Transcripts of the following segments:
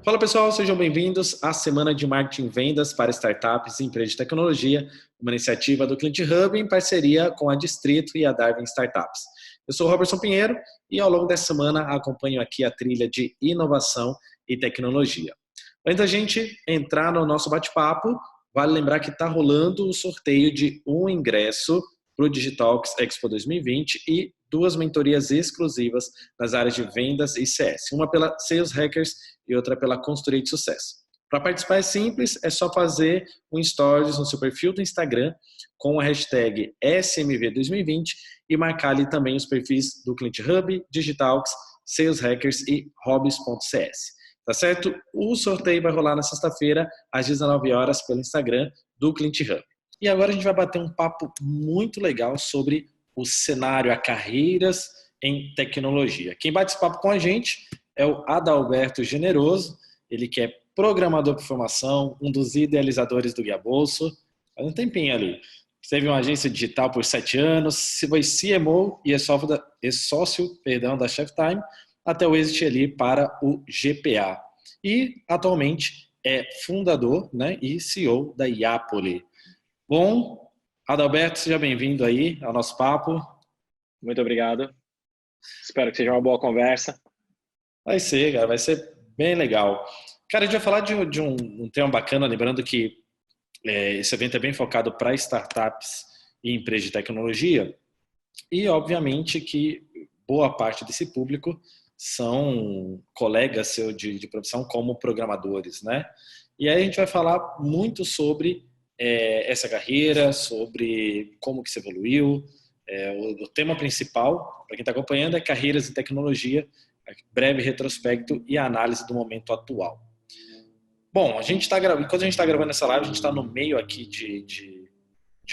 Fala pessoal, sejam bem-vindos à Semana de Marketing e Vendas para Startups e Empresas de Tecnologia, uma iniciativa do Client Hub em parceria com a Distrito e a Darwin Startups. Eu sou o Robertson Pinheiro e ao longo dessa semana acompanho aqui a trilha de inovação e tecnologia. Antes da gente entrar no nosso bate-papo, vale lembrar que está rolando o sorteio de um ingresso para o Digitalx Expo 2020 e duas mentorias exclusivas nas áreas de vendas e CS, uma pela Sales Hackers e outra pela Consultoria de Sucesso. Para participar é simples, é só fazer um stories no seu perfil do Instagram com a hashtag SMV2020 e marcar ali também os perfis do Client Hub, Digitalx, Sales Hackers e Hobbies.cs. Tá certo? O sorteio vai rolar na sexta-feira às 19 horas pelo Instagram do Client Hub. E agora a gente vai bater um papo muito legal sobre o cenário, a carreiras em tecnologia. Quem bate esse papo com a gente é o Adalberto Generoso, ele que é programador por formação, um dos idealizadores do Guia Bolso, faz um tempinho ali. Teve uma agência digital por 7 anos, foi CMO e é sócio da Cheftime, até o exit ali para o GPA. E atualmente é fundador, né, e CEO da Yapoli. Bom, Adalberto, seja bem-vindo aí ao nosso papo. Muito obrigado. Espero que seja uma boa conversa. Vai ser, cara, vai ser bem legal. Cara, a gente vai falar de um tema bacana, lembrando que esse evento é bem focado para startups e empresas de tecnologia e, obviamente, que boa parte desse público são colegas seus de profissão como programadores, né? E aí a gente vai falar muito sobre essa carreira, sobre como que se evoluiu. O tema principal, para quem está acompanhando, é carreiras em tecnologia, breve retrospecto e análise do momento atual. Bom, quando a gente está gravando essa live, a gente está no meio aqui de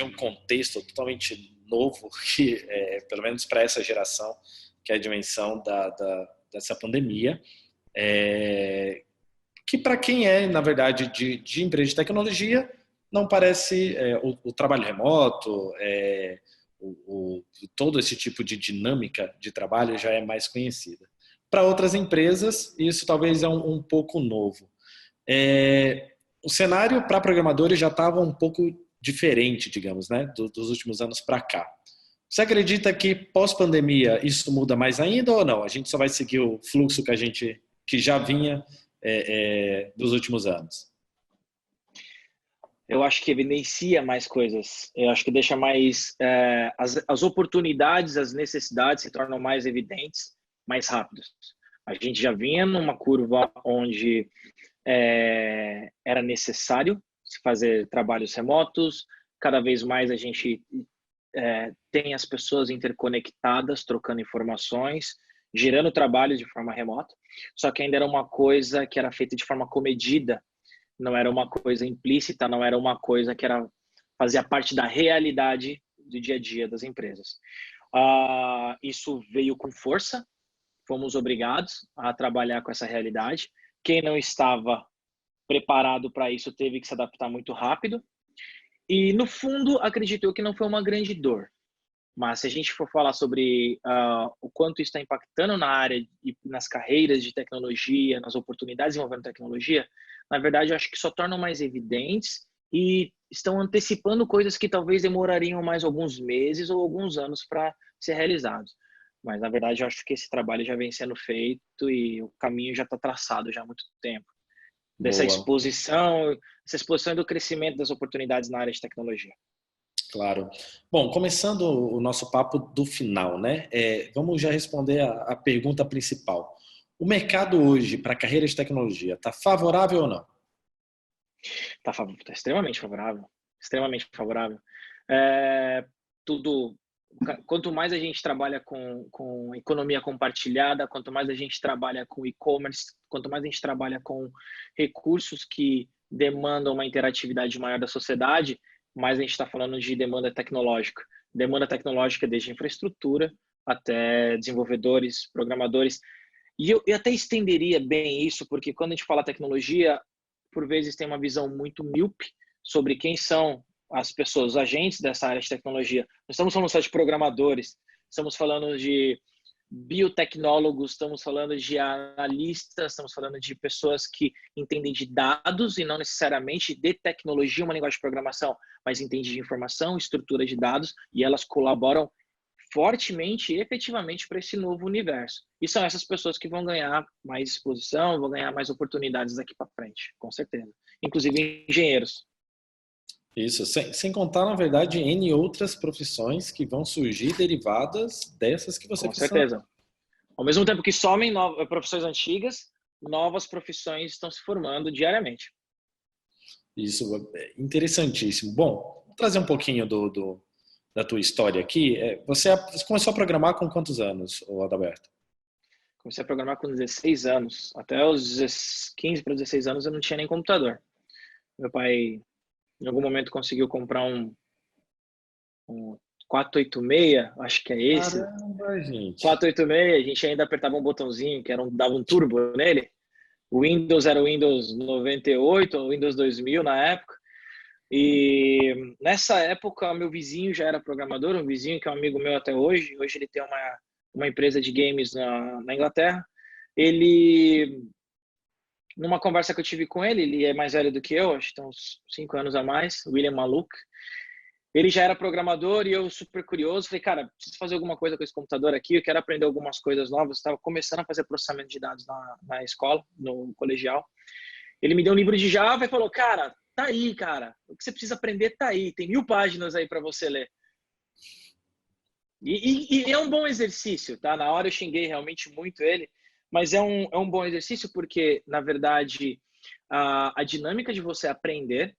um contexto totalmente novo, que pelo menos para essa geração, que é a dimensão dessa pandemia, que para quem na verdade, de empresa de tecnologia, não parece o trabalho remoto, todo esse tipo de dinâmica de trabalho já é mais conhecida. Para outras empresas, isso talvez é um pouco novo. O cenário para programadores já estava um pouco diferente, digamos, né, dos últimos anos para cá. Você acredita que pós-pandemia isso muda mais ainda ou não? A gente só vai seguir o fluxo que já vinha dos últimos anos? Eu acho que evidencia mais coisas. Eu acho que deixa mais as oportunidades, as necessidades se tornam mais evidentes, mais rápidos. A gente já vinha numa curva onde era necessário se fazer trabalhos remotos. Cada vez mais a gente tem as pessoas interconectadas, trocando informações, gerando trabalhos de forma remota. Só que ainda era uma coisa que era feita de forma comedida. Não era uma coisa implícita, não era uma coisa que fazia parte da realidade do dia a dia das empresas. Isso veio com força, fomos obrigados a trabalhar com essa realidade. Quem não estava preparado para isso teve que se adaptar muito rápido. E, no fundo, acredito eu que não foi uma grande dor. Mas se a gente for falar sobre o quanto isso está impactando na área e nas carreiras de tecnologia, nas oportunidades envolvendo tecnologia, na verdade, eu acho que só tornam mais evidentes e estão antecipando coisas que talvez demorariam mais alguns meses ou alguns anos para ser realizados. Mas, na verdade, eu acho que esse trabalho já vem sendo feito e o caminho já está traçado já há muito tempo. Dessa exposição e do crescimento das oportunidades na área de tecnologia. Claro. Bom, começando o nosso papo do final, né? Vamos já responder a pergunta principal. O mercado hoje para carreira de tecnologia está favorável ou não? Tá extremamente favorável. Extremamente favorável. Quanto mais a gente trabalha com economia compartilhada, quanto mais a gente trabalha com e-commerce, quanto mais a gente trabalha com recursos que demandam uma interatividade maior da sociedade, mais a gente está falando de demanda tecnológica. Demanda tecnológica desde infraestrutura até desenvolvedores, programadores. E eu até estenderia bem isso, porque quando a gente fala tecnologia, por vezes tem uma visão muito míope sobre quem são as pessoas, os agentes dessa área de tecnologia. Nós estamos falando só de programadores, estamos falando de biotecnólogos, estamos falando de analistas, estamos falando de pessoas que entendem de dados e não necessariamente de tecnologia, uma linguagem de programação, mas entendem de informação, estrutura de dados, e elas colaboram fortemente e efetivamente para esse novo universo. E são essas pessoas que vão ganhar mais exposição, vão ganhar mais oportunidades daqui para frente, com certeza. Inclusive engenheiros. Isso, sem contar, na verdade, N outras profissões que vão surgir derivadas dessas que você Com precisa. certeza. Ao mesmo tempo que somem profissões antigas, novas profissões estão se formando diariamente. Isso é interessantíssimo. Bom, vou trazer um pouquinho da tua história aqui. Você começou a programar com quantos anos, Adalberto? Comecei a programar com 16 anos. Até os 15 para 16 anos eu não tinha nem computador. Meu pai, em algum momento, conseguiu comprar um 486, acho que é esse. Caramba, gente. 486, a gente ainda apertava um botãozinho, que dava um turbo nele. O Windows era o Windows 98, o Windows 2000 na época. E nessa época, meu vizinho já era programador, um vizinho que é um amigo meu até hoje. Hoje ele tem uma empresa de games na Inglaterra. Ele, numa conversa que eu tive com ele é mais velho do que eu, acho que tem uns 5 anos a mais, William Maluk. Ele já era programador e eu super curioso. Falei, cara, preciso fazer alguma coisa com esse computador aqui, eu quero aprender algumas coisas novas. Estava começando a fazer processamento de dados na escola, no colegial. Ele me deu um livro de Java e falou, cara, tá aí, cara. O que você precisa aprender tá aí. Tem 1000 páginas aí para você ler. E é um bom exercício, tá? Na hora eu xinguei realmente muito ele, mas é um bom exercício porque, na verdade, a dinâmica de você aprender,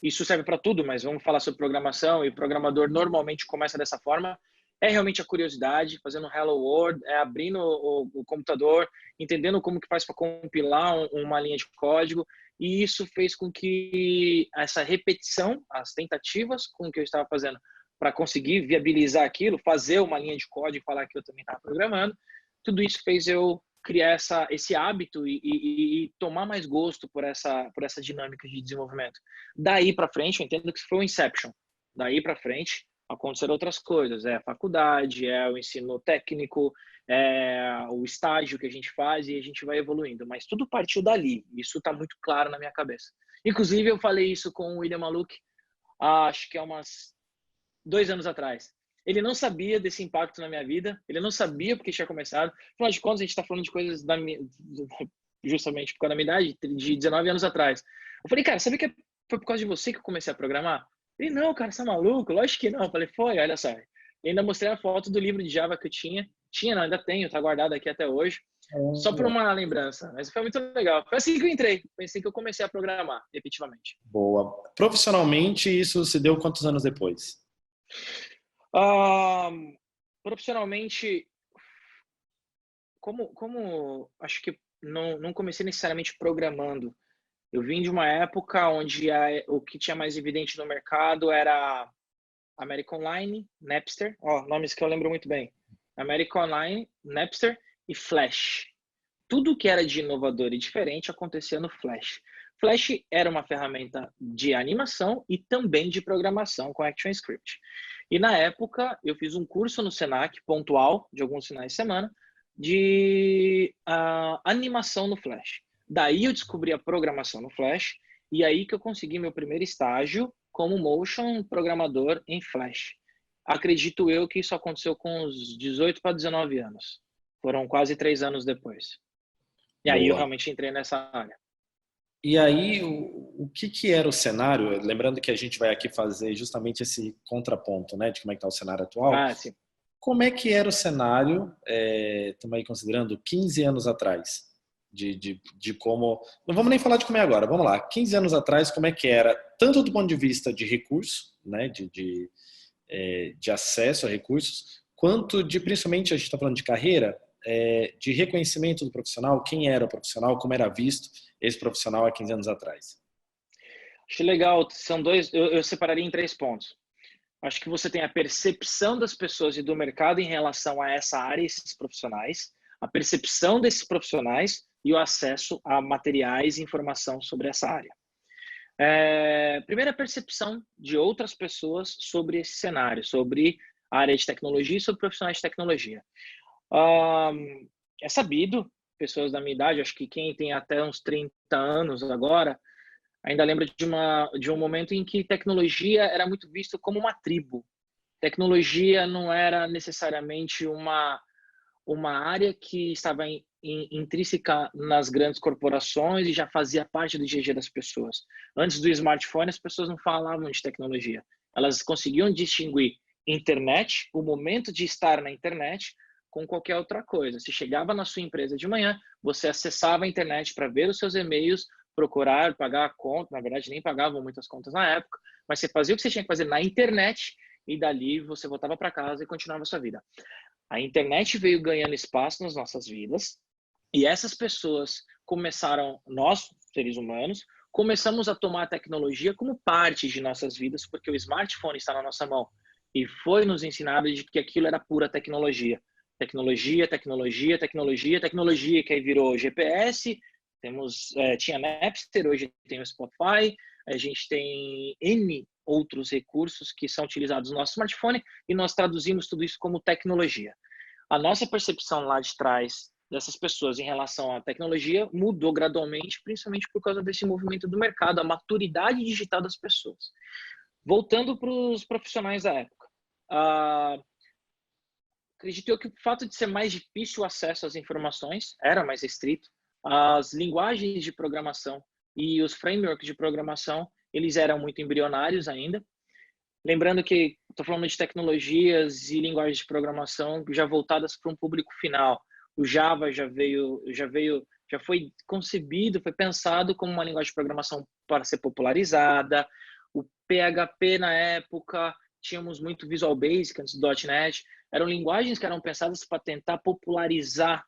isso serve para tudo, mas vamos falar sobre programação, e o programador normalmente começa dessa forma, é realmente a curiosidade, fazendo Hello World, abrindo o computador, entendendo como que faz para compilar uma linha de código, e isso fez com que essa repetição, as tentativas com que eu estava fazendo para conseguir viabilizar aquilo, fazer uma linha de código e falar que eu também estava programando, tudo isso fez eu criar esse hábito e tomar mais gosto por essa dinâmica de desenvolvimento. Daí para frente, eu entendo que isso foi o Inception. Daí para frente, aconteceram outras coisas. É a faculdade, é o ensino técnico, é o estágio que a gente faz e a gente vai evoluindo. Mas tudo partiu dali. Isso está muito claro na minha cabeça. Inclusive, eu falei isso com o William Maluk, acho que é umas 2 anos atrás. Ele não sabia desse impacto na minha vida, ele não sabia porque tinha começado. Afinal de contas, a gente está falando de coisas justamente por causa da minha idade, de 19 anos atrás. Eu falei, cara, sabe que foi por causa de você que eu comecei a programar? Ele, não, cara, você é maluco? Lógico que não. Eu falei, foi, olha só. E ainda mostrei a foto do livro de Java que eu tinha. Tinha, não, ainda tenho, tá guardado aqui até hoje. Só por uma lembrança. Mas foi muito legal. Foi assim que eu entrei. Foi assim que eu comecei a programar, efetivamente. Boa. Profissionalmente, isso se deu quantos anos depois? Profissionalmente, como acho que não comecei necessariamente programando. Eu vim de uma época onde o que tinha mais evidente no mercado era American Online, Napster, nomes que eu lembro muito bem. American Online, Napster e Flash. Tudo que era de inovador e diferente acontecia no Flash. Flash era uma ferramenta de animação e também de programação com ActionScript. E na época eu fiz um curso no Senac, pontual, de alguns finais de semana, de animação no Flash. Daí eu descobri a programação no Flash e aí que eu consegui meu primeiro estágio como motion programador em Flash. Acredito eu que isso aconteceu com uns 18 para 19 anos. Foram quase 3 anos depois. E aí eu realmente entrei nessa área. E aí, o que era o cenário? Lembrando que a gente vai aqui fazer justamente esse contraponto, né, de como é que está o cenário atual. Sim. Como é que era o cenário, estamos aí considerando 15 anos atrás, de como... Não vamos nem falar de como é agora, vamos lá. 15 anos atrás, como é que era, tanto do ponto de vista de recurso, né, de acesso a recursos, quanto de, principalmente, a gente está falando de carreira, de reconhecimento do profissional, quem era o profissional, como era visto esse profissional há 15 anos atrás. Acho legal, são dois, eu separaria em 3 pontos. Acho que você tem a percepção das pessoas e do mercado em relação a essa área, esses profissionais, a percepção desses profissionais e o acesso a materiais e informação sobre essa área. Primeira percepção de outras pessoas sobre esse cenário, sobre a área de tecnologia e sobre profissionais de tecnologia. É sabido, pessoas da minha idade, acho que quem tem até uns 30 anos agora, ainda lembra de um momento em que tecnologia era muito visto como uma tribo. Tecnologia não era necessariamente uma área que estava intrínseca nas grandes corporações e já fazia parte do dia a dia das pessoas. Antes do smartphone, as pessoas não falavam de tecnologia. Elas conseguiam distinguir internet, o momento de estar na internet, com qualquer outra coisa. Se chegava na sua empresa de manhã, você acessava a internet para ver os seus e-mails, procurar, pagar a conta. Na verdade, nem pagavam muitas contas na época, mas você fazia o que você tinha que fazer na internet e dali você voltava para casa e continuava a sua vida. A internet veio ganhando espaço nas nossas vidas e essas pessoas começaram, nós, seres humanos, começamos a tomar a tecnologia como parte de nossas vidas, porque o smartphone está na nossa mão e foi nos ensinado de que aquilo era pura tecnologia. Tecnologia, tecnologia, tecnologia, tecnologia, que aí virou GPS, tinha Napster, hoje tem o Spotify, a gente tem N outros recursos que são utilizados no nosso smartphone e nós traduzimos tudo isso como tecnologia. A nossa percepção lá de trás dessas pessoas em relação à tecnologia mudou gradualmente, principalmente por causa desse movimento do mercado, a maturidade digital das pessoas. Voltando para os profissionais da época. Acredito eu que o fato de ser mais difícil o acesso às informações era mais restrito. As linguagens de programação e os frameworks de programação, eles eram muito embrionários ainda. Lembrando que estou falando de tecnologias e linguagens de programação já voltadas para um público final. O Java já foi concebido, foi pensado como uma linguagem de programação para ser popularizada. O PHP na época, tínhamos muito Visual Basic antes do .NET. Eram linguagens que eram pensadas para tentar popularizar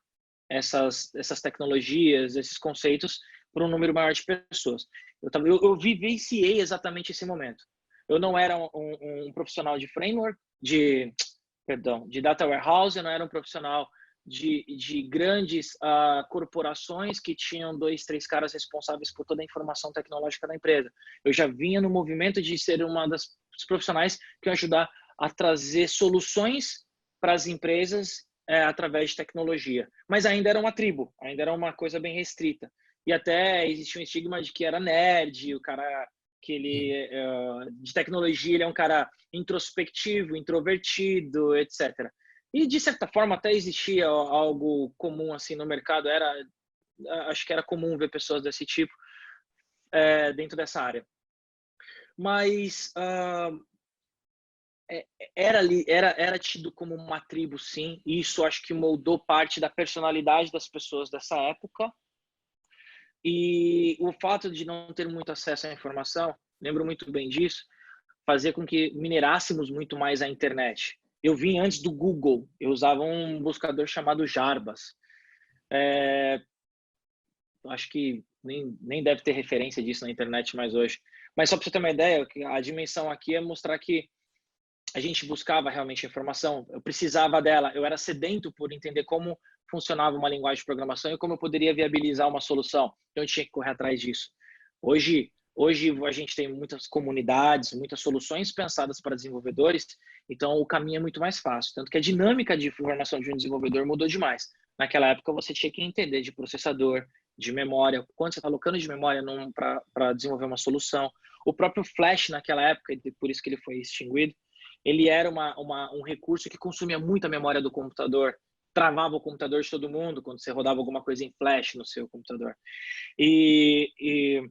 essas tecnologias, esses conceitos para um número maior de pessoas. Eu vivenciei exatamente esse momento. Eu não era um profissional de framework, de data warehouse, eu não era um profissional de grandes corporações que tinham 2, 3 caras responsáveis por toda a informação tecnológica da empresa. Eu já vinha no movimento de ser uma dos profissionais que iam ajudar a trazer soluções para as empresas através de tecnologia. Mas ainda era uma tribo, ainda era uma coisa bem restrita. E até existia um estigma de que era nerd, o cara que ele de tecnologia, ele é um cara introspectivo, introvertido, etc. E de certa forma até existia algo comum assim no mercado, acho que era comum ver pessoas desse tipo dentro dessa área. Mas era tido como uma tribo, sim, e isso acho que moldou parte da personalidade das pessoas dessa época. E o fato de não ter muito acesso à informação, lembro muito bem disso, fazia com que minerássemos muito mais a internet. Eu vim antes do Google, eu usava um buscador chamado Jarbas. Acho que nem deve ter referência disso na internet mais hoje. Mas só para você ter uma ideia, a dimensão aqui é mostrar que a gente buscava realmente informação, eu precisava dela, eu era sedento por entender como funcionava uma linguagem de programação e como eu poderia viabilizar uma solução. Então, eu tinha que correr atrás disso. Hoje a gente tem muitas comunidades, muitas soluções pensadas para desenvolvedores, então o caminho é muito mais fácil. Tanto que a dinâmica de formação de um desenvolvedor mudou demais. Naquela época, você tinha que entender de processador, de memória, quanto você está alocando de memória para desenvolver uma solução. O próprio Flash, naquela época, por isso que ele foi extinguido, ele era um recurso que consumia muita memória do computador, travava o computador de todo mundo quando você rodava alguma coisa em flash no seu computador. E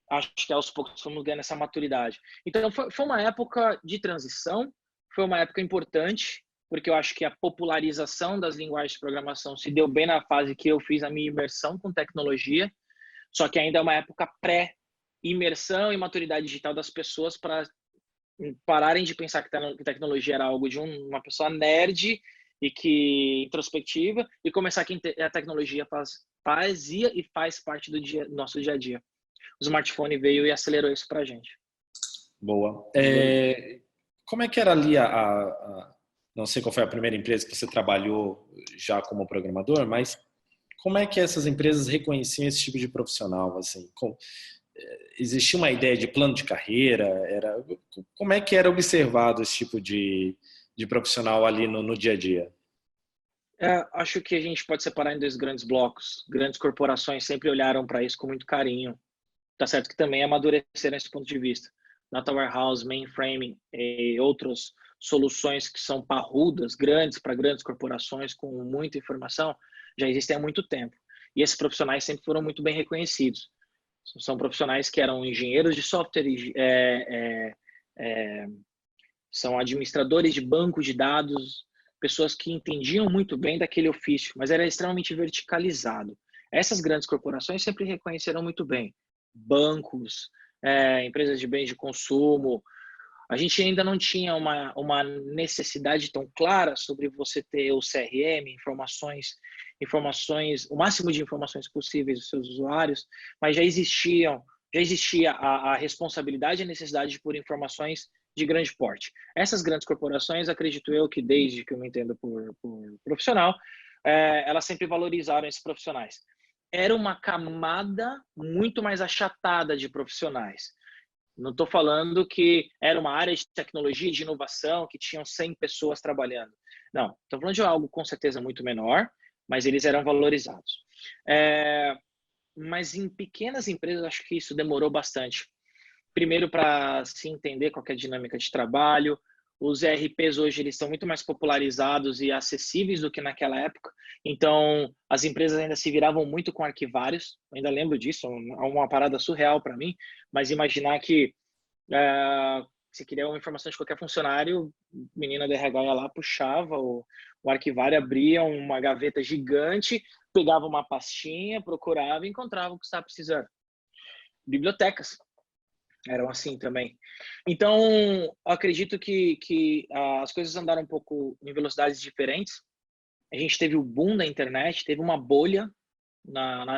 acho que aos poucos fomos ganhando essa maturidade. Então, foi uma época de transição, foi uma época importante, porque eu acho que a popularização das linguagens de programação se deu bem na fase que eu fiz a minha imersão com tecnologia, só que ainda é uma época pré-imersão e maturidade digital das pessoas para pararem de pensar que tecnologia era algo de uma pessoa nerd e que introspectiva e começar que a tecnologia fazia e faz parte do nosso dia a dia. O smartphone veio e acelerou isso para a gente. Boa. Como é que era ali não sei qual foi a primeira empresa que você trabalhou já como programador, mas como é que essas empresas reconheciam esse tipo de profissional? Assim, existia uma ideia de plano de carreira? Como é que era observado esse tipo de profissional ali no dia a dia? Acho que a gente pode separar em dois grandes blocos. Grandes corporações sempre olharam para isso com muito carinho. Tá certo que também amadureceram esse ponto de vista. Data Warehouse, Mainframe e outras soluções que são parrudas, grandes para grandes corporações com muita informação, já existem há muito tempo. E esses profissionais sempre foram muito bem reconhecidos. São profissionais que eram engenheiros de software, são administradores de banco de dados, pessoas que entendiam muito bem daquele ofício, mas era extremamente verticalizado. Essas grandes corporações sempre reconheceram muito bem. Bancos, empresas de bens de consumo. A gente ainda não tinha uma necessidade tão clara sobre você ter o CRM, informações, o máximo de informações possíveis dos seus usuários, mas já existia a responsabilidade e a necessidade de pôr informações de grande porte. Essas grandes corporações, acredito eu que desde que eu me entendo por profissional, elas sempre valorizaram esses profissionais. Era uma camada muito mais achatada de profissionais. Não estou falando que era uma área de tecnologia, de inovação, que tinham 100 pessoas trabalhando. Não, estou falando de algo com certeza muito menor, mas eles eram valorizados. Mas em pequenas empresas, acho que isso demorou bastante. Primeiro, para se entender qual é a dinâmica de trabalho. Os ERPs hoje eles estão muito mais popularizados e acessíveis do que naquela época. Então, as empresas ainda se viravam muito com arquivários. Eu ainda lembro disso, é uma parada surreal para mim. Mas imaginar que se queria uma informação de qualquer funcionário, menina da RH ia lá, puxava o arquivário, abria uma gaveta gigante, pegava uma pastinha, procurava e encontrava o que estava precisando. Bibliotecas eram assim também. Então, acredito que as coisas andaram um pouco em velocidades diferentes. A gente teve o boom da internet, teve uma bolha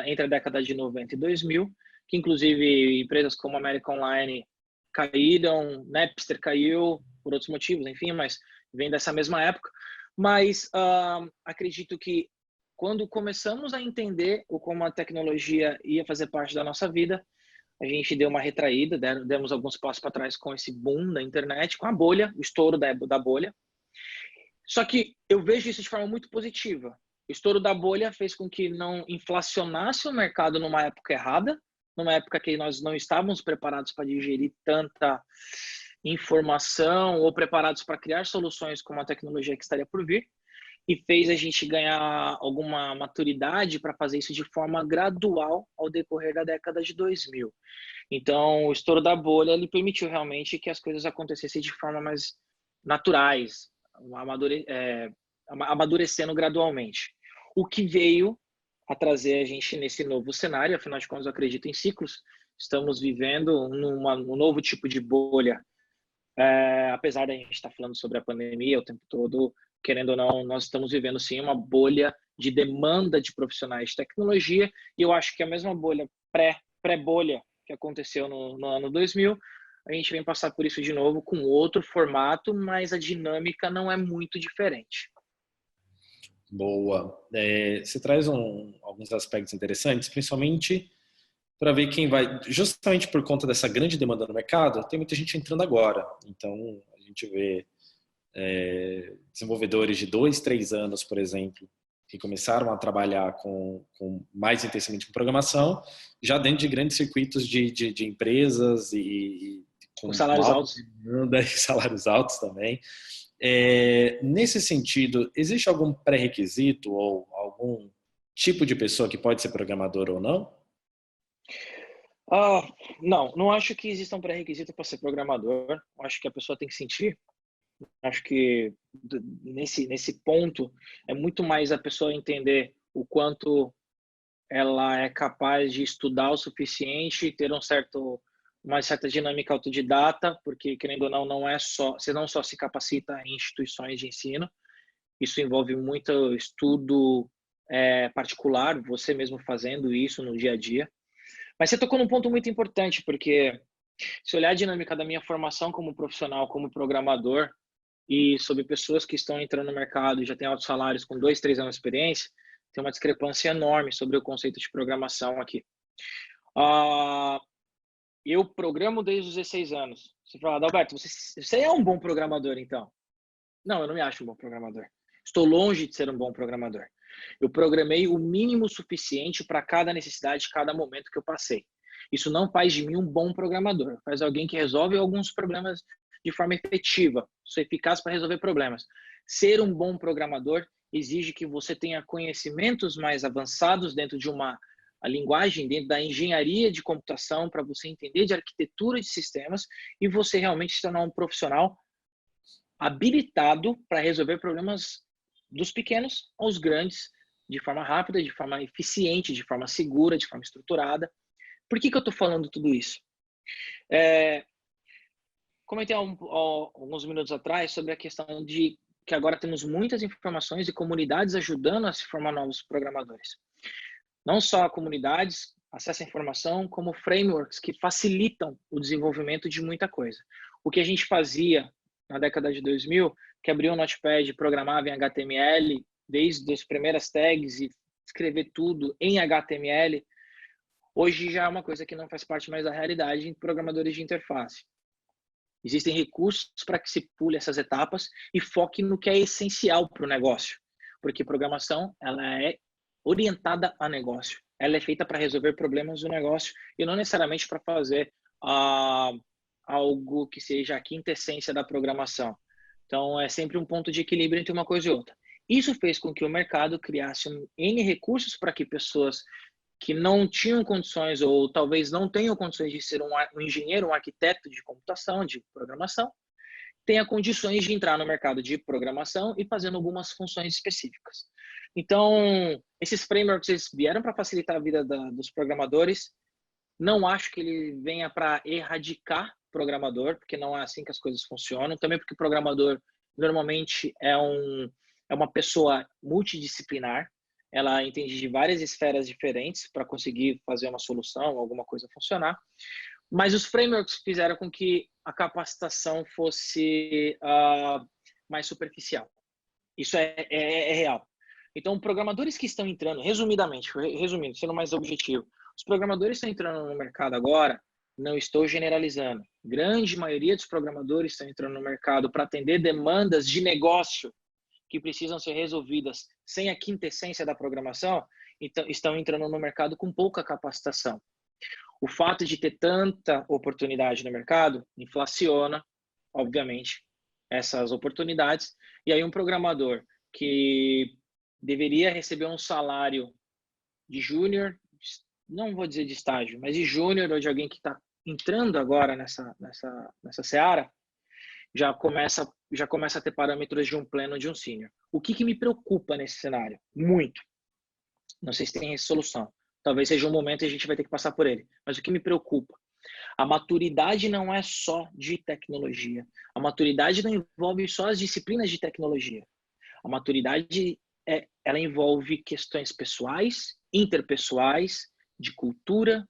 entre a década de 90 e 2000, que inclusive empresas como American Online caíram, Napster caiu por outros motivos, enfim, mas vem dessa mesma época. Mas acredito que quando começamos a entender como a tecnologia ia fazer parte da nossa vida, a gente deu uma retraída, demos alguns passos para trás com esse boom da internet, com a bolha, o estouro da bolha. Só que eu vejo isso de forma muito positiva. O estouro da bolha fez com que não inflacionasse o mercado numa época errada, numa época que nós não estávamos preparados para digerir tanta informação ou preparados para criar soluções com uma tecnologia que estaria por vir, e fez a gente ganhar alguma maturidade para fazer isso de forma gradual ao decorrer da década de 2000. Então, o estouro da bolha ele permitiu realmente que as coisas acontecessem de forma mais naturais, amadurecendo gradualmente. O que veio a trazer a gente nesse novo cenário, afinal de contas, eu acredito em ciclos. Estamos vivendo um novo tipo de bolha. Apesar da gente estar falando sobre a pandemia o tempo todo, querendo ou não, nós estamos vivendo sim uma bolha de demanda de profissionais de tecnologia, e eu acho que a mesma bolha pré-bolha que aconteceu no ano 2000, a gente vem passar por isso de novo com outro formato, mas a dinâmica não é muito diferente. Boa. Você traz alguns aspectos interessantes, principalmente para ver quem vai, justamente por conta dessa grande demanda no mercado, tem muita gente entrando agora. Então, a gente vê desenvolvedores de 2, 3 anos, por exemplo, que começaram a trabalhar com mais intensamente com programação, já dentro de grandes circuitos de empresas e com salários altos. Demanda e salários altos também. Nesse sentido, existe algum pré-requisito ou algum tipo de pessoa que pode ser programador ou não? Não acho que exista um pré-requisito para ser programador. Acho que a pessoa tem que sentir. Acho que nesse ponto é muito mais a pessoa entender o quanto ela é capaz de estudar o suficiente e ter uma certa dinâmica autodidata, porque querendo ou não, você não só se capacita em instituições de ensino, isso envolve muito estudo particular, você mesmo fazendo isso no dia a dia. Mas você tocou num ponto muito importante, porque se olhar a dinâmica da minha formação como profissional, como programador, e sobre pessoas que estão entrando no mercado e já têm altos salários com 2, 3 anos de experiência, tem uma discrepância enorme sobre o conceito de programação aqui. Eu programo desde os 16 anos. Você fala, Adalberto, você é um bom programador, então? Não, eu não me acho um bom programador. Estou longe de ser um bom programador. Eu programei o mínimo suficiente para cada necessidade, cada momento que eu passei. Isso não faz de mim um bom programador, faz alguém que resolve alguns problemas de forma efetiva, sou eficaz para resolver problemas. Ser um bom programador exige que você tenha conhecimentos mais avançados dentro de a linguagem, dentro da engenharia de computação, para você entender de arquitetura de sistemas e você realmente se tornar um profissional habilitado para resolver problemas dos pequenos aos grandes, de forma rápida, de forma eficiente, de forma segura, de forma estruturada. Por que eu estou falando tudo isso? Comentei alguns minutos atrás sobre a questão de que agora temos muitas informações e comunidades ajudando a se formar novos programadores. Não só comunidades, acesso à informação, como frameworks que facilitam o desenvolvimento de muita coisa. O que a gente fazia na década de 2000, que abria um notepad e programava em HTML, desde as primeiras tags e escrever tudo em HTML, hoje já é uma coisa que não faz parte mais da realidade em programadores de interface. Existem recursos para que se pule essas etapas e foque no que é essencial para o negócio, porque programação ela é orientada a negócio. Ela é feita para resolver problemas do negócio e não necessariamente para fazer algo que seja a quintessência da programação. Então, é sempre um ponto de equilíbrio entre uma coisa e outra. Isso fez com que o mercado criasse N recursos para que pessoas que não tinham condições ou talvez não tenham condições de ser um engenheiro, um arquiteto de computação, de programação, tenha condições de entrar no mercado de programação e fazendo algumas funções específicas. Então, esses frameworks eles vieram para facilitar a vida dos programadores. Não acho que ele venha para erradicar programador, porque não é assim que as coisas funcionam. Também porque programador normalmente é uma pessoa multidisciplinar. Ela entende de várias esferas diferentes para conseguir fazer uma solução, alguma coisa funcionar. Mas os frameworks fizeram com que a capacitação fosse mais superficial. Isso é real. Então, programadores que estão entrando, resumindo, sendo mais objetivo, os programadores que estão entrando no mercado agora, não estou generalizando, grande maioria dos programadores estão entrando no mercado para atender demandas de negócio que precisam ser resolvidas sem a quintessência da programação, então estão entrando no mercado com pouca capacitação. O fato de ter tanta oportunidade no mercado inflaciona, obviamente, essas oportunidades. E aí um programador que deveria receber um salário de júnior, não vou dizer de estágio, mas de júnior ou de alguém que está entrando agora nessa seara, já começa a ter parâmetros de um pleno de um sênior. O que me preocupa nesse cenário? Muito. Não sei se tem solução. Talvez seja um momento e a gente vai ter que passar por ele. Mas o que me preocupa? A maturidade não é só de tecnologia. A maturidade não envolve só as disciplinas de tecnologia. A maturidade ela envolve questões pessoais, interpessoais, de cultura,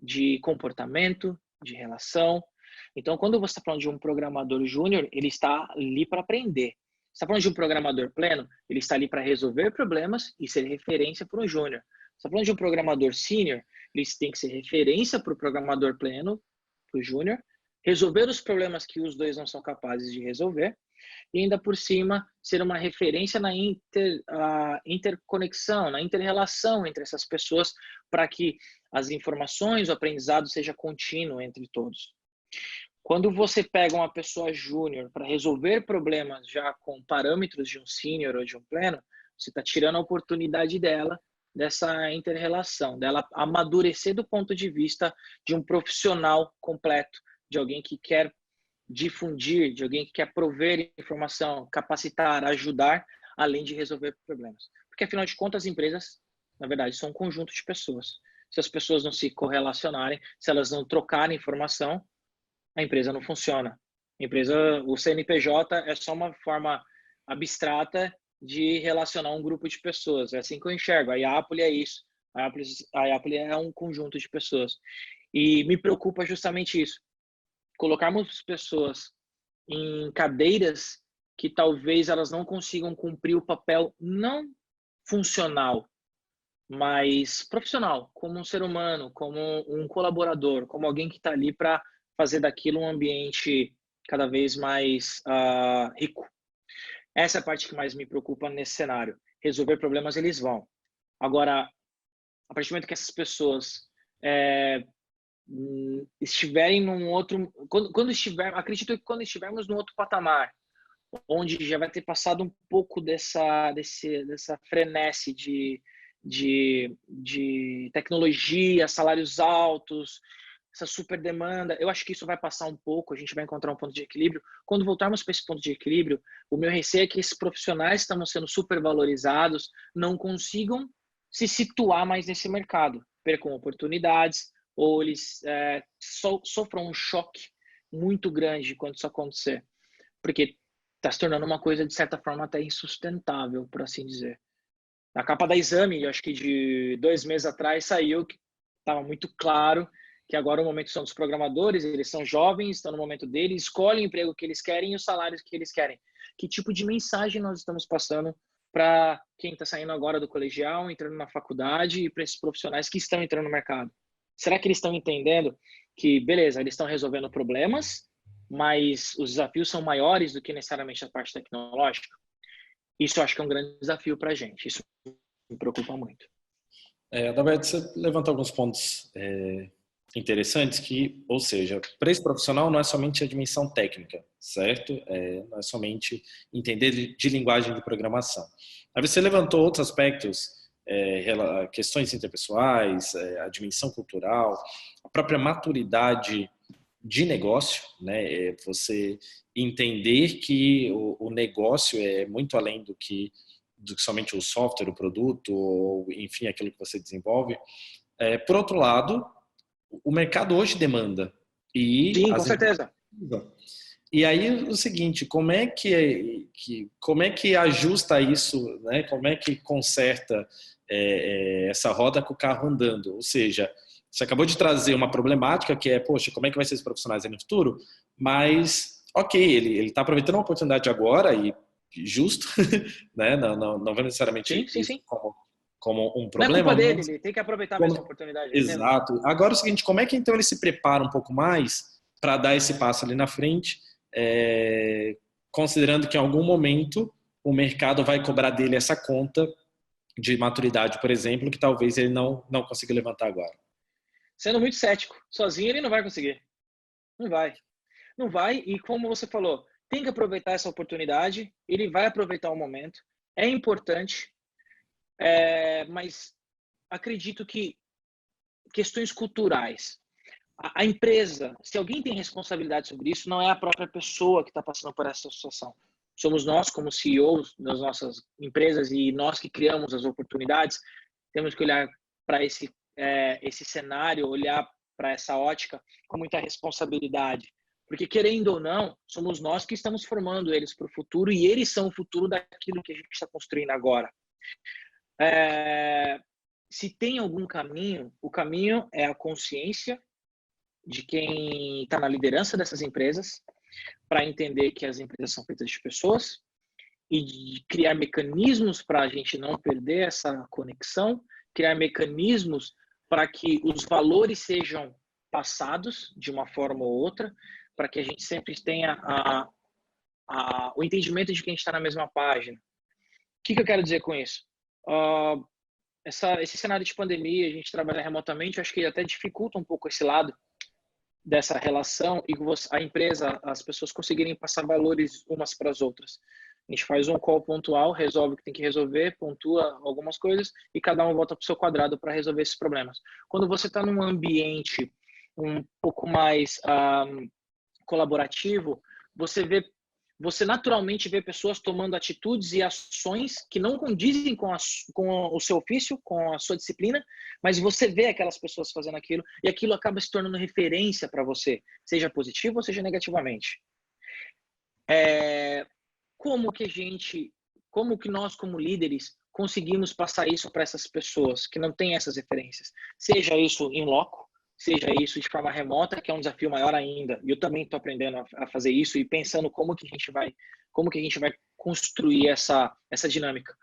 de comportamento, de relação. Então, quando você está falando de um programador júnior, ele está ali para aprender. Você está falando de um programador pleno, ele está ali para resolver problemas e ser referência para um júnior. Você está falando de um programador sênior, ele tem que ser referência para o programador pleno, para o júnior, resolver os problemas que os dois não são capazes de resolver e ainda por cima ser uma referência na interconexão, na interrelação entre essas pessoas para que as informações, o aprendizado seja contínuo entre todos. Quando você pega uma pessoa júnior para resolver problemas já com parâmetros de um sênior ou de um pleno, você está tirando a oportunidade dela, dessa inter-relação, dela amadurecer do ponto de vista de um profissional completo, de alguém que quer difundir, de alguém que quer prover informação, capacitar, ajudar, além de resolver problemas. Porque, afinal de contas, as empresas, na verdade, são um conjunto de pessoas. Se as pessoas não se correlacionarem, se elas não trocarem informação, a empresa não funciona. A empresa, o CNPJ é só uma forma abstrata de relacionar um grupo de pessoas. É assim que eu enxergo. A Yapoli é isso. A Yapoli é um conjunto de pessoas. E me preocupa justamente isso. Colocarmos pessoas em cadeiras que talvez elas não consigam cumprir o papel não funcional, mas profissional, como um ser humano, como um colaborador, como alguém que está ali para fazer daquilo um ambiente cada vez mais rico. Essa é a parte que mais me preocupa nesse cenário. Resolver problemas eles vão. Agora, a partir do momento que essas pessoas estiverem num outro... acredito que quando estivermos num outro patamar, onde já vai ter passado um pouco dessa frenesi de tecnologia, salários altos, essa super demanda, eu acho que isso vai passar um pouco, a gente vai encontrar um ponto de equilíbrio. Quando voltarmos para esse ponto de equilíbrio, o meu receio é que esses profissionais que estão sendo super valorizados não consigam se situar mais nesse mercado, percam oportunidades, ou eles sofram um choque muito grande quando isso acontecer. Porque está se tornando uma coisa, de certa forma, até insustentável, por assim dizer. Na capa da Exame, eu acho que de 2 meses atrás, saiu que estava muito claro que agora o momento são dos programadores, eles são jovens, estão no momento deles, escolhem o emprego que eles querem e os salários que eles querem. Que tipo de mensagem nós estamos passando para quem está saindo agora do colegial, entrando na faculdade e para esses profissionais que estão entrando no mercado? Será que eles estão entendendo que, beleza, eles estão resolvendo problemas, mas os desafios são maiores do que necessariamente a parte tecnológica? Isso eu acho que é um grande desafio para a gente. Isso me preocupa muito. Adalberto, você levantou alguns pontos interessantes que, ou seja, para esse profissional não é somente a dimensão técnica, certo? Não é somente entender de linguagem de programação. Aí você levantou outros aspectos, questões interpessoais, a dimensão cultural, a própria maturidade de negócio, né? Você entender que o negócio é muito além do que somente o software, o produto, ou enfim, aquilo que você desenvolve. Por outro lado, o mercado hoje demanda. E sim, com certeza. E aí o seguinte, como é que ajusta isso, né? Como é que conserta essa roda com o carro andando? Ou seja, você acabou de trazer uma problemática que é, poxa, como é que vai ser os profissionais aí no futuro? Mas, ok, ele está aproveitando uma oportunidade agora e justo, né? Não vai necessariamente isso Sim. como um Não é problema, culpa dele, mas ele tem que aproveitar mesmo a oportunidade. exato. Agora é o seguinte, como é que então ele se prepara um pouco mais para dar esse passo ali na frente, considerando que em algum momento o mercado vai cobrar dele essa conta de maturidade, por exemplo, que talvez ele não consiga levantar agora? Sendo muito cético, sozinho ele não vai conseguir. Não vai. Não vai, e como você falou, tem que aproveitar essa oportunidade, ele vai aproveitar o momento, é importante, mas acredito que questões culturais, a empresa, se alguém tem responsabilidade sobre isso, não é a própria pessoa que está passando por essa situação. Somos nós, como CEOs das nossas empresas e nós que criamos as oportunidades, temos que olhar para esse cenário, olhar para essa ótica com muita responsabilidade. Porque, querendo ou não, somos nós que estamos formando eles para o futuro e eles são o futuro daquilo que a gente está construindo agora. Se tem algum caminho, o caminho é a consciência de quem está na liderança dessas empresas, para entender que as empresas são feitas de pessoas e de criar mecanismos para a gente não perder essa conexão, criar mecanismos para que os valores sejam passados de uma forma ou outra, para que a gente sempre tenha o entendimento de que a gente está na mesma página. O que eu quero dizer com isso? Esse cenário de pandemia, a gente trabalhar remotamente, eu acho que até dificulta um pouco esse lado dessa relação e a empresa, as pessoas conseguirem passar valores umas para as outras. A gente faz um call pontual, resolve o que tem que resolver, pontua algumas coisas e cada um volta para o seu quadrado para resolver esses problemas. Quando você está num ambiente um pouco mais colaborativo, você naturalmente vê pessoas tomando atitudes e ações que não condizem com o seu ofício, com a sua disciplina, mas você vê aquelas pessoas fazendo aquilo e aquilo acaba se tornando referência para você, seja positivo ou seja negativamente. Como que nós como líderes conseguimos passar isso para essas pessoas que não têm essas referências? Seja isso em loco, seja isso de forma remota, que é um desafio maior ainda. E eu também estou aprendendo a fazer isso e pensando como que a gente vai construir essa dinâmica.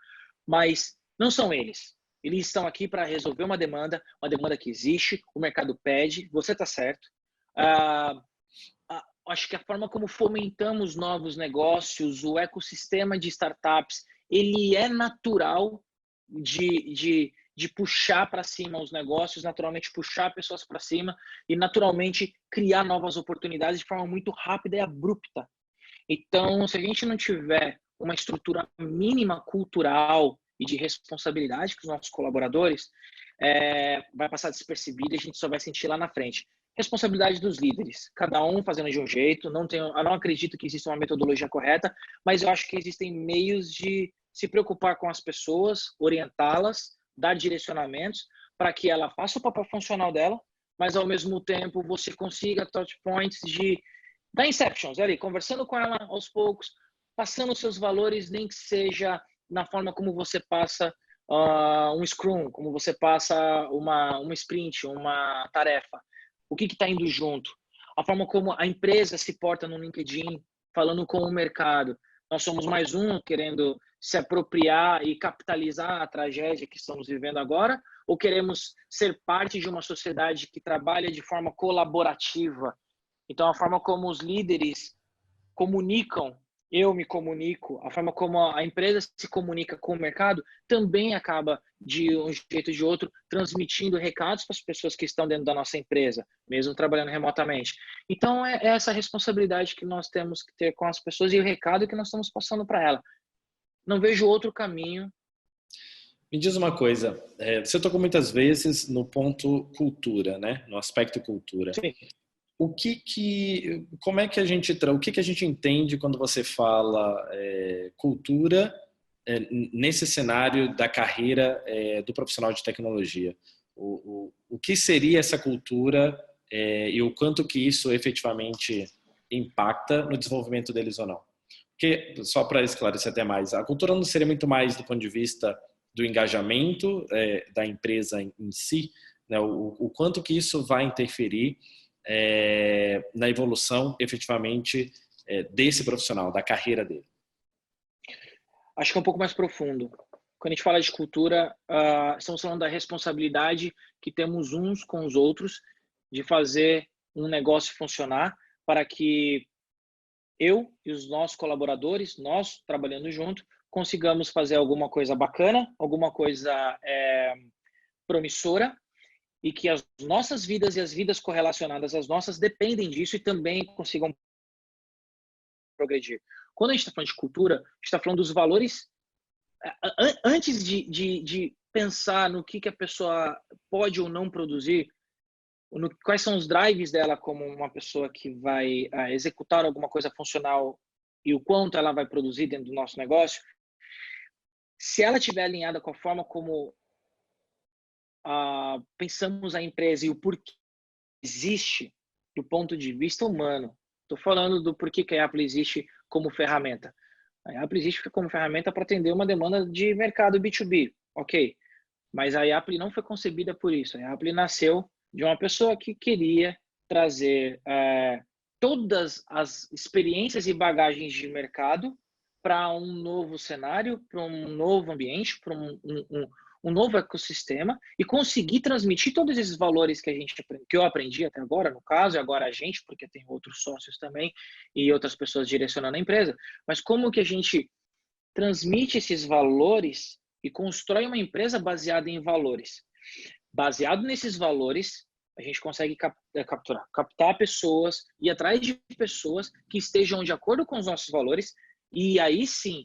Mas não são eles. Eles estão aqui para resolver uma demanda que existe, o mercado pede, você está certo. acho que a forma como fomentamos novos negócios, o ecossistema de startups, ele é natural de puxar para cima os negócios, naturalmente puxar pessoas para cima e naturalmente criar novas oportunidades de forma muito rápida e abrupta. Então, se a gente não tiver uma estrutura mínima cultural e de responsabilidade com os nossos colaboradores, vai passar despercebido e a gente só vai sentir lá na frente. Responsabilidade dos líderes, cada um fazendo de um jeito. Eu não acredito que exista uma metodologia correta, mas eu acho que existem meios de se preocupar com as pessoas, orientá-las, dar direcionamentos para que ela faça o papel funcional dela, mas ao mesmo tempo você consiga touch points da Inceptions, ali, conversando com ela aos poucos, passando os seus valores, nem que seja na forma como você passa um Scrum, como você passa uma sprint, uma tarefa. O que está indo junto? A forma como a empresa se porta no LinkedIn, falando com o mercado. Nós somos mais um querendo se apropriar e capitalizar a tragédia que estamos vivendo agora, ou queremos ser parte de uma sociedade que trabalha de forma colaborativa? Então, a forma como os líderes comunicam, eu me comunico, a forma como a empresa se comunica com o mercado também acaba, de um jeito ou de outro, transmitindo recados para as pessoas que estão dentro da nossa empresa, mesmo trabalhando remotamente. Então, é essa responsabilidade que nós temos que ter com as pessoas e o recado que nós estamos passando para ela. Não vejo outro caminho. Me diz uma coisa, você tocou muitas vezes no ponto cultura, né? No aspecto cultura. Sim. O que a gente entende quando você fala cultura nesse cenário da carreira do profissional de tecnologia? O que seria essa cultura e o quanto que isso efetivamente impacta no desenvolvimento deles ou não? Porque, só para esclarecer até mais, a cultura não seria muito mais do ponto de vista do engajamento da empresa em si, né? O quanto que isso vai interferir na evolução efetivamente desse profissional, da carreira dele? Acho que é um pouco mais profundo. Quando a gente fala de cultura, estamos falando da responsabilidade que temos uns com os outros de fazer um negócio funcionar para que eu e os nossos colaboradores, nós trabalhando junto, consigamos fazer alguma coisa bacana, alguma coisa promissora, e que as nossas vidas e as vidas correlacionadas às nossas dependem disso e também consigam progredir. Quando a gente está falando de cultura, a gente está falando dos valores. Antes de pensar no que a pessoa pode ou não produzir, quais são os drives dela como uma pessoa que vai executar alguma coisa funcional e o quanto ela vai produzir dentro do nosso negócio, se ela estiver alinhada com a forma como pensamos a empresa e o porquê existe do ponto de vista humano. Estou falando do porquê que a Apple existe como ferramenta. A Apple existe como ferramenta para atender uma demanda de mercado B2B, ok. Mas a Apple não foi concebida por isso. A Apple nasceu de uma pessoa que queria trazer todas as experiências e bagagens de mercado para um novo cenário, para um novo ambiente, para um novo ecossistema e conseguir transmitir todos esses valores que eu aprendi até agora, no caso, e agora a gente, porque tem outros sócios também e outras pessoas direcionando a empresa, mas como que a gente transmite esses valores e constrói uma empresa baseada em valores. Baseado nesses valores, a gente consegue captar pessoas, ir atrás de pessoas que estejam de acordo com os nossos valores e aí sim,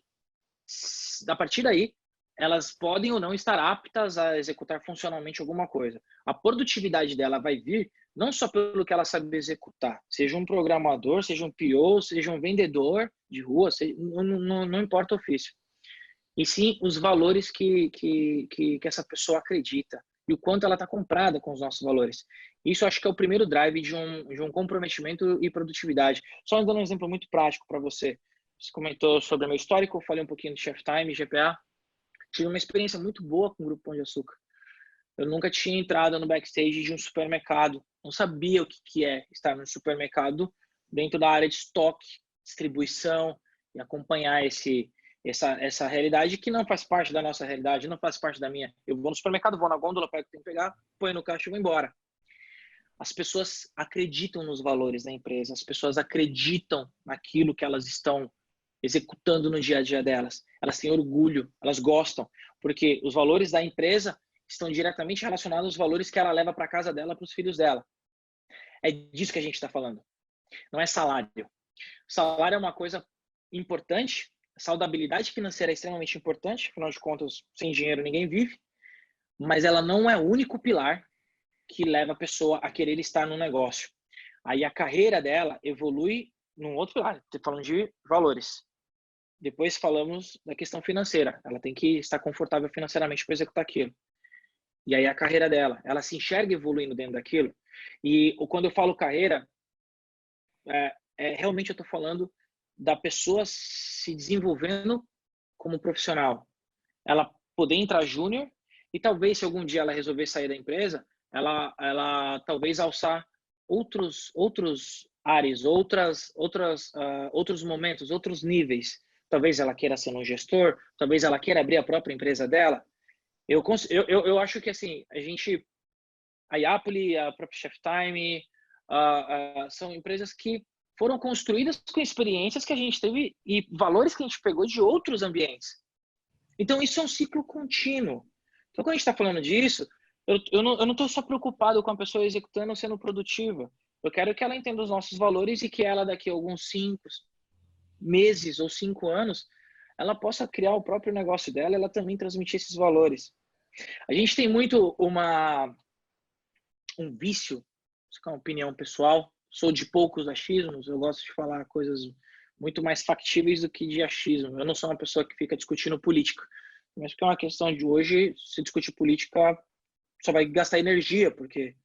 a partir daí, elas podem ou não estar aptas a executar funcionalmente alguma coisa. A produtividade dela vai vir não só pelo que ela sabe executar, seja um programador, seja um PO, seja um vendedor de rua, não importa o ofício. E sim os valores que essa pessoa acredita e o quanto ela está comprada com os nossos valores. Isso acho que é o primeiro drive de um comprometimento e produtividade. Só dando um exemplo muito prático para você. Você comentou sobre o meu histórico, eu falei um pouquinho do Chef Time, GPA. Tive uma experiência muito boa com o Grupo Pão de Açúcar. Eu nunca tinha entrado no backstage de um supermercado. Não sabia o que é estar no supermercado dentro da área de estoque, distribuição e acompanhar essa realidade que não faz parte da nossa realidade, não faz parte da minha. Eu vou no supermercado, vou na gôndola, pego o que tem que pegar, ponho no caixa e vou embora. As pessoas acreditam nos valores da empresa, as pessoas acreditam naquilo que elas estão executando no dia a dia delas. Elas têm orgulho, elas gostam, porque os valores da empresa estão diretamente relacionados aos valores que ela leva para casa dela, para os filhos dela. É disso que a gente está falando. Não é salário. Salário é uma coisa importante, a saudabilidade financeira é extremamente importante, afinal de contas, sem dinheiro ninguém vive, mas ela não é o único pilar que leva a pessoa a querer estar no negócio. Aí a carreira dela evolui num outro pilar, falando de valores. Depois falamos da questão financeira. Ela tem que estar confortável financeiramente para executar aquilo. E aí a carreira dela, ela se enxerga evoluindo dentro daquilo. E quando eu falo carreira, realmente eu estou falando da pessoa se desenvolvendo como profissional. Ela poder entrar júnior e talvez se algum dia ela resolver sair da empresa, ela talvez alçar outros áreas, outros momentos, outros níveis. Talvez ela queira ser um gestor, talvez ela queira abrir a própria empresa dela. Eu acho que assim, a Yapoli, a própria Chef Time, são empresas que foram construídas com experiências que a gente teve e valores que a gente pegou de outros ambientes. Então, isso é um ciclo contínuo. Então, quando a gente está falando disso, eu não estou só preocupado com a pessoa executando ou sendo produtiva. Eu quero que ela entenda os nossos valores e que ela, daqui a alguns 5 meses ou 5 anos, ela possa criar o próprio negócio dela e ela também transmitir esses valores. A gente tem muito um vício, isso é uma opinião pessoal, sou de poucos achismos, eu gosto de falar coisas muito mais factíveis do que de achismo. Eu não sou uma pessoa que fica discutindo política, mas porque é uma questão de hoje, se discutir política só vai gastar energia, porque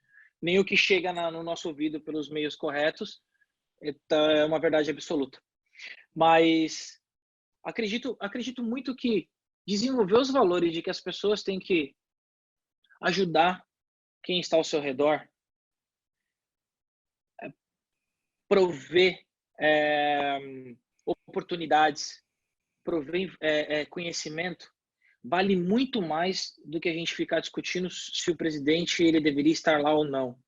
nem o que chega no nosso ouvido pelos meios corretos é uma verdade absoluta. Mas acredito muito que desenvolver os valores de que as pessoas têm que ajudar quem está ao seu redor, prover oportunidades, prover conhecimento, vale muito mais do que a gente ficar discutindo se o presidente ele deveria estar lá ou não.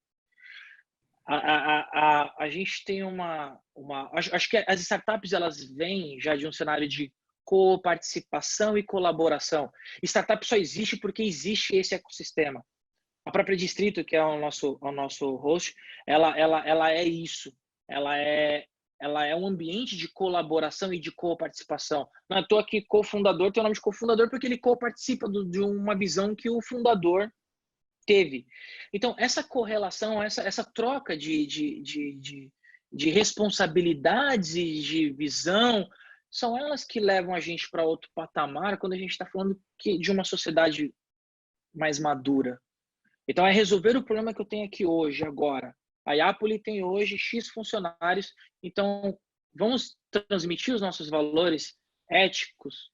A gente tem acho que as startups elas vêm já de um cenário de coparticipação e colaboração. Startup só existe porque existe esse ecossistema. A própria Distrito, que é o nosso host, ela é isso. Ela é um ambiente de colaboração e de coparticipação. Não é à toa que cofundador tem o nome de cofundador porque ele coparticipa de uma visão que o fundador teve. Então, essa correlação, essa troca de responsabilidades e de visão, são elas que levam a gente para outro patamar quando a gente está falando de uma sociedade mais madura. Então, é resolver o problema que eu tenho aqui hoje, agora. A Yapoli tem hoje X funcionários, então vamos transmitir os nossos valores éticos,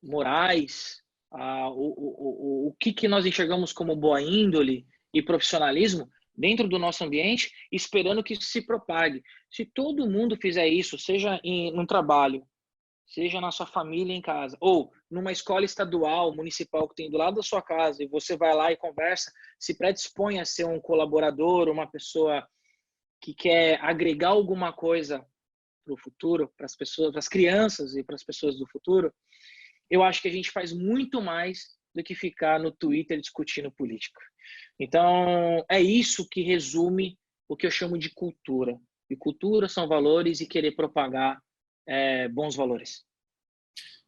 morais, o que nós enxergamos como boa índole e profissionalismo dentro do nosso ambiente, esperando que isso se propague. Se todo mundo fizer isso, seja num trabalho, seja na sua família em casa, ou numa escola estadual, municipal que tem do lado da sua casa, e você vai lá e conversa, se predispõe a ser um colaborador, uma pessoa que quer agregar alguma coisa para o futuro, para as pessoas, para as crianças e para as pessoas do futuro, eu acho que a gente faz muito mais do que ficar no Twitter discutindo política. Então, é isso que resume o que eu chamo de cultura. E cultura são valores e querer propagar bons valores.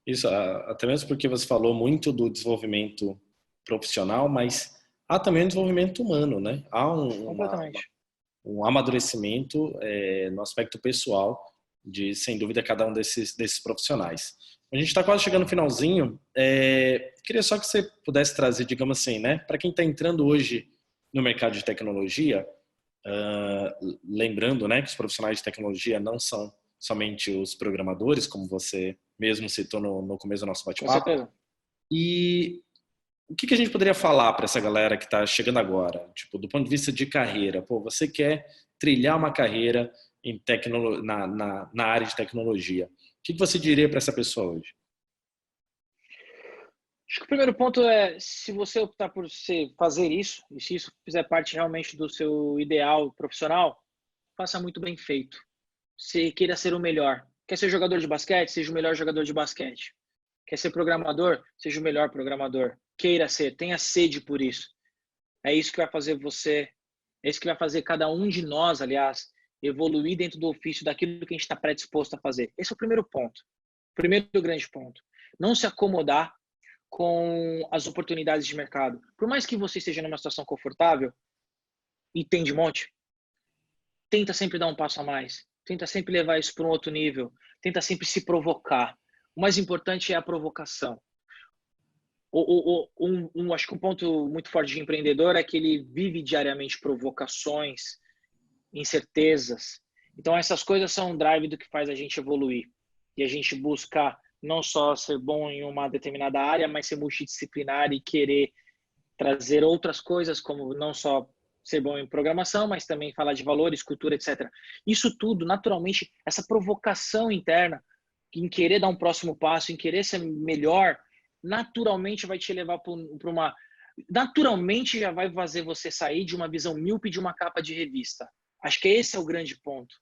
Isso, até mesmo porque você falou muito do desenvolvimento profissional, mas há também um desenvolvimento humano, né? Há um amadurecimento no aspecto pessoal de, sem dúvida, cada um desses profissionais. A gente está quase chegando no finalzinho. Queria só que você pudesse trazer, digamos assim, né? Para quem está entrando hoje no mercado de tecnologia, lembrando, né, que os profissionais de tecnologia não são somente os programadores, como você mesmo citou no começo do nosso bate-papo. Com certeza. E o que a gente poderia falar para essa galera que está chegando agora? Tipo, do ponto de vista de carreira, você quer trilhar uma carreira na área de tecnologia. O que você diria para essa pessoa hoje? Acho que o primeiro ponto é, se você optar por fazer isso, e se isso fizer parte realmente do seu ideal profissional, faça muito bem feito. Se queira ser o melhor. Quer ser jogador de basquete? Seja o melhor jogador de basquete. Quer ser programador? Seja o melhor programador. Queira ser, tenha sede por isso. É isso que vai fazer você, é isso que vai fazer cada um de nós, aliás, evoluir dentro do ofício daquilo que a gente está predisposto a fazer. Esse é o primeiro ponto. Primeiro grande ponto. Não se acomodar com as oportunidades de mercado. Por mais que você esteja numa situação confortável e tem de monte, tenta sempre dar um passo a mais. Tenta sempre levar isso para um outro nível. Tenta sempre se provocar. O mais importante é a provocação. Acho que um ponto muito forte de empreendedor é que ele vive diariamente provocações, incertezas. Então, essas coisas são um drive do que faz a gente evoluir. E a gente buscar não só ser bom em uma determinada área, mas ser multidisciplinar e querer trazer outras coisas, como não só ser bom em programação, mas também falar de valores, cultura, etc. Isso tudo, naturalmente, essa provocação interna, em querer dar um próximo passo, em querer ser melhor, naturalmente vai te levar para uma... Naturalmente já vai fazer você sair de uma visão míope de uma capa de revista. Acho que esse é o grande ponto.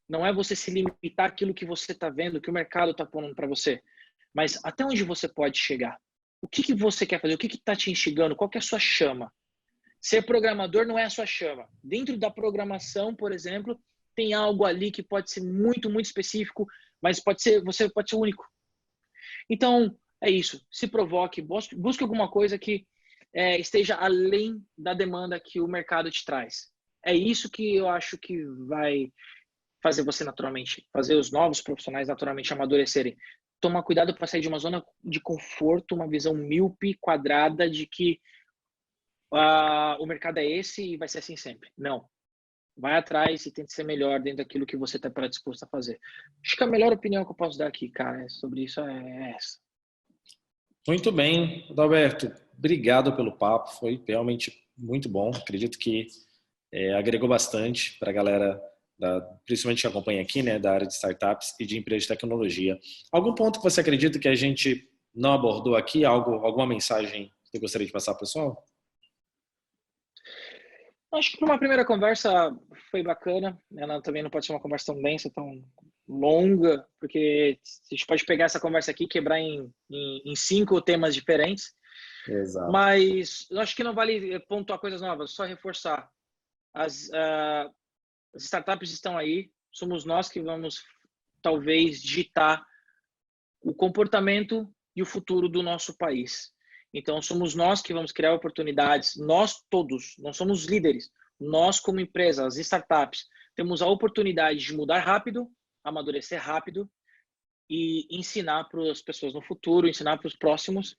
Não é você se limitar àquilo que você está vendo, que o mercado está pondo para você, mas até onde você pode chegar. O que você quer fazer? O que está te instigando? Qual que é a sua chama? Ser programador não é a sua chama. Dentro da programação, por exemplo, tem algo ali que pode ser muito, muito específico, mas você pode ser único. Então, é isso. Se provoque, busque alguma coisa que esteja além da demanda que o mercado te traz. É isso que eu acho que vai fazer você naturalmente, fazer os novos profissionais naturalmente amadurecerem. Tomar cuidado para sair de uma zona de conforto, uma visão míope, quadrada de que o mercado é esse e vai ser assim sempre. Não. Vai atrás e tente ser melhor dentro daquilo que você está predisposto a fazer. Acho que a melhor opinião que eu posso dar aqui, cara, sobre isso é essa. Muito bem, Adalberto. Obrigado pelo papo. Foi realmente muito bom. Acredito que agregou bastante para a galera, principalmente que acompanha aqui, né, da área de startups e de empresas de tecnologia. Algum ponto que você acredita que a gente não abordou aqui? Alguma mensagem que você gostaria de passar para o pessoal? Acho que para uma primeira conversa foi bacana. Ela também não pode ser uma conversa tão densa, tão longa, porque a gente pode pegar essa conversa aqui e quebrar em 5 temas diferentes. Exato. Mas eu acho que não vale pontuar coisas novas, só reforçar. As startups estão aí, somos nós que vamos talvez ditar o comportamento e o futuro do nosso país. Então, somos nós que vamos criar oportunidades, nós todos, não somos líderes, nós como empresa, as startups, temos a oportunidade de mudar rápido, amadurecer rápido e ensinar para as pessoas no futuro, ensinar para os próximos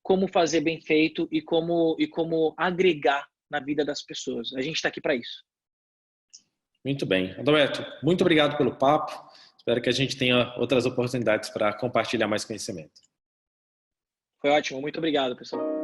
como fazer bem feito e como agregar na vida das pessoas. A gente está aqui para isso. Muito bem. Adalberto, muito obrigado pelo papo. Espero que a gente tenha outras oportunidades para compartilhar mais conhecimento. Foi ótimo. Muito obrigado, pessoal.